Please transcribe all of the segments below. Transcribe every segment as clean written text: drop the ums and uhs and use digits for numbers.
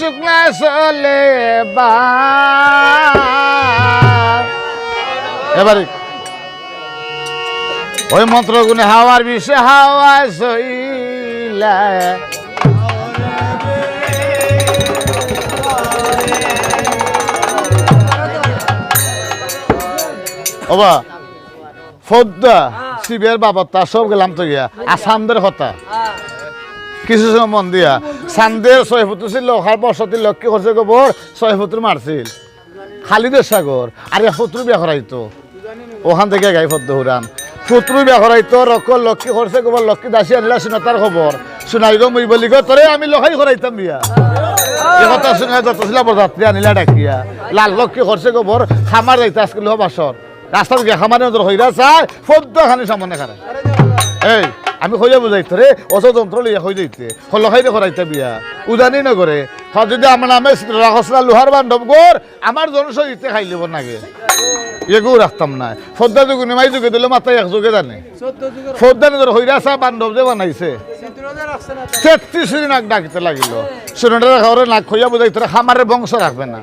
শুকনা চলে বা এবারে ওই মন্ত্র গুনে হাওয়ার বিষে হাওয়া সইলা ওবা ফদ্দা শিবের বাবা তা সব গেলাম তো গিয়া আসামদের কথা কিছু সময় মন দিয়া সান্দের 6 ফুট ছিল লোহার বসতি লক্ষ্মী করছে গোবর 6 ফুট মারছিল খালিদের সাগর আর 1 ফুট বিয়া করাইতো ওখান থেকে গাই ফদ্দ হুরান পুত্র বিয়া করাইতো রকল লক্ষ্মী করছে গোবর লক্ষ্মী দাসী আনিলা শুনতার খবর শুনাই গো মুই বলি গো তোরে আমি লোহাই করাইতাম বিয়া এ কথা শুনে যত ছিল বরযাত্রী আনিলা ডাকিয়া লাল লক্ষ্মী করছে গোবর খামার যাইতে আজকে লোহ বাসর রাস্তা গিয়া খামারের নজর হইরা চাই ফদ্দ খানি সামনে খানে এই আমি কইয়া বুঝাইতো রে অত যন্ত্র লইয়া কই যাইতে হলখাইতে করাইতে বিয়া উদানি নগরে যদি আমার নামে রাখসলা লোহার বান্ধব গোর আমার জনসহিতে খাই লিব নাগে এগুলো রাখতাম না ফদ্দা যুগে নেমাই যুগে দিলে মাথায় 1 যুগে জানে ফদ্দা নজর হইরা চা বান্ধব যে বানাইছে 33 নাক ডাকিতে লাগিল শুনে খাওয়ারে নাক খইয়া বুঝাইতো খামারের বংশ রাখবে না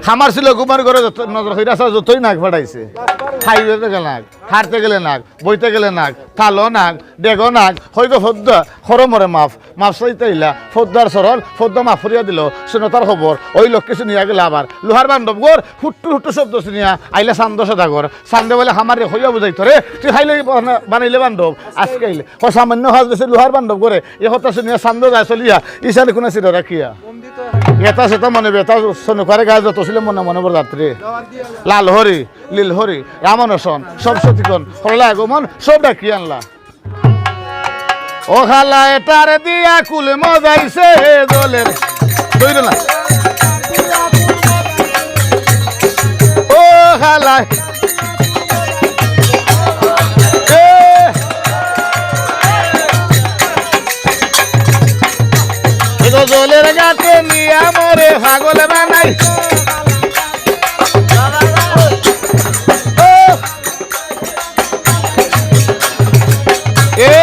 খামার ছিল কুমার ঘরে নজর হইরা চা যতই নাক ফাটাইছে খাইতে গেলে নাক হারতে গেলে নাক বইতে গেলে নাক থালো নাক ডেগো নাক হইগ ফদ্দা খরমরে মাফ চাইতে ইলা ফদ্দার সরল ফদ্দা মাফ ফরিয়া দিল শুনে তার খবর ওই লোককে শুনিয়া গেলে আবার লোহার বান্ধব গোর হুট্টু হুট্টু শব্দ শুনিয়া আইলে চান্দ সদাগর চান্দে বলে খামারে হইয়া বুঝাইতো রে তুই খাইলে বানাইলে বান্ধব আজকে আইলে সামান্য হাজ গেছে লোহার বান্ধব করে এ কথা শুনিয়া চান্দ যায় চলিয়া ইশানে কোনে ছিল রাখিয়া এটা সেটা মনে বেতা সনুকারে গায়ে যত ছিল মনে মনে বড় যাত্রী লাল হরি লীল হরি রামনসন সব সতীকন হরলা আগমন সব ডাকি আনলা ও খালা এটার দিয়া কুল মজাইছে দলের দইল না ও খালা জলের গাতে নিয়া মরে পাগল বানাই এ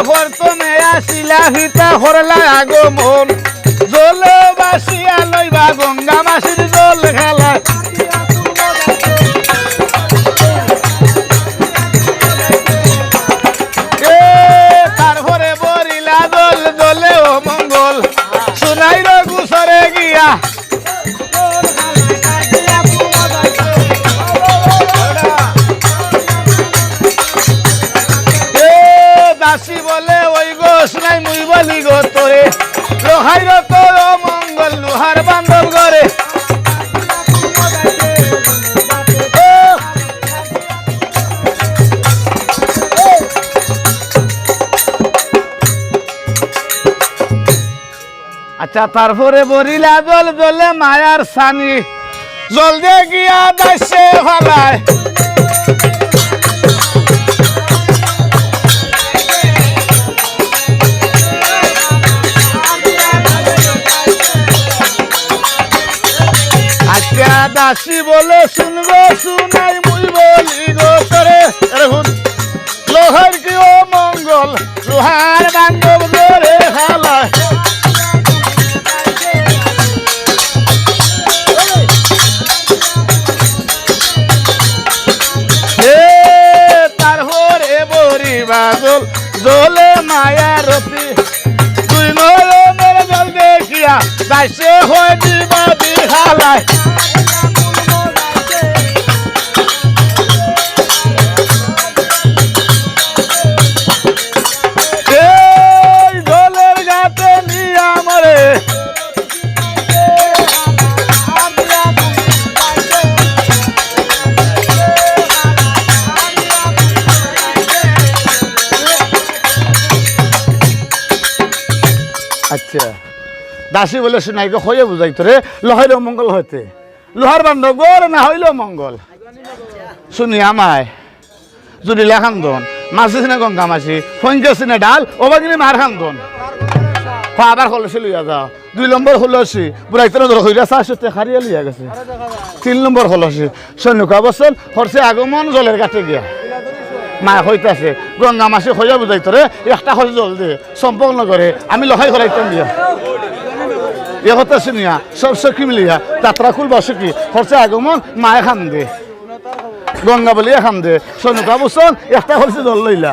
হরতনে আসিলা হিতা হরলা আগমন জল বাসিয়া লইবা গঙ্গা মাসির জল খেলা তারপরে বরিলা দল দলে ও মঙ্গল শুনাই গুসরে গিয়া দাসী বলে ওই গো শুনাই মুই বলি গো তোরে লোহাইর তোর মঙ্গল লোহার বান্ধব ঘরে আচ্ছা তারপরে বরিলা জল জলে মায়ার সানি জল দিয়ে গিয়া দাসে ফলায় আচ্ছা দাসী বলে শুনবো শুনাই মুই বলি গো তোরে লোহার কি ও মঙ্গল লোহার বান্ধব করে হালায় বাদল জলে মায়া রতি তুই নয়নের জল দেখিয়া দাসে হয়ে দিবা বিহালায় এই জলের গাতে নিয়া মরে আচ্ছা দাসী বলে শুনাই গো হয়ে বুঝাইতো রে লোহাইল মঙ্গল হইতে লোহার বান্ধব গোর না হইল মঙ্গল শুনি আমায় যদি লেখান্দন মাসি সিনে গঙ্গা মাসি ফঞ্জা সিনে ডাল ওবাগিনি মার খান্দন আবার হলসি লইয়া যাও 2 নম্বর হলসি বুড়াইতে ধর হইরা চাষতে খারিয়া লইয়া গেছে 3 নম্বর হলসি সৈনিকা বসল হরসে আগমন জলের কাছে গিয়া মা হইতাছে গঙ্গা মাসি হইয়া বুঝাইতো রে একটা হল জল দে সম্পন্ন করে আমি লহাই করাইতাম দিয়া এ কথা শুনিয়া সব সখী মিলিয়া যাত্রা খুলবা সখী হচ্ছে আগমন মায়ে খান দে গঙ্গা বলিয়া খান দে সনুকা বসন একটা হচ্ছে জল লইলা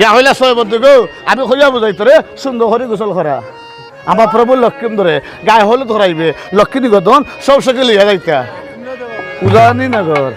ইয়া হইলা ছয় বদ্ধ গো আমি হইয়া বুঝাই তোরে সুন্দর করে গোসল করা আমার প্রভু লক্ষ্মী ধরে গায়ে হলুদ ধরাইবে লক্ষ্মী নিগদন সব সখী লইয়া যাইতা উদাহরণই নগর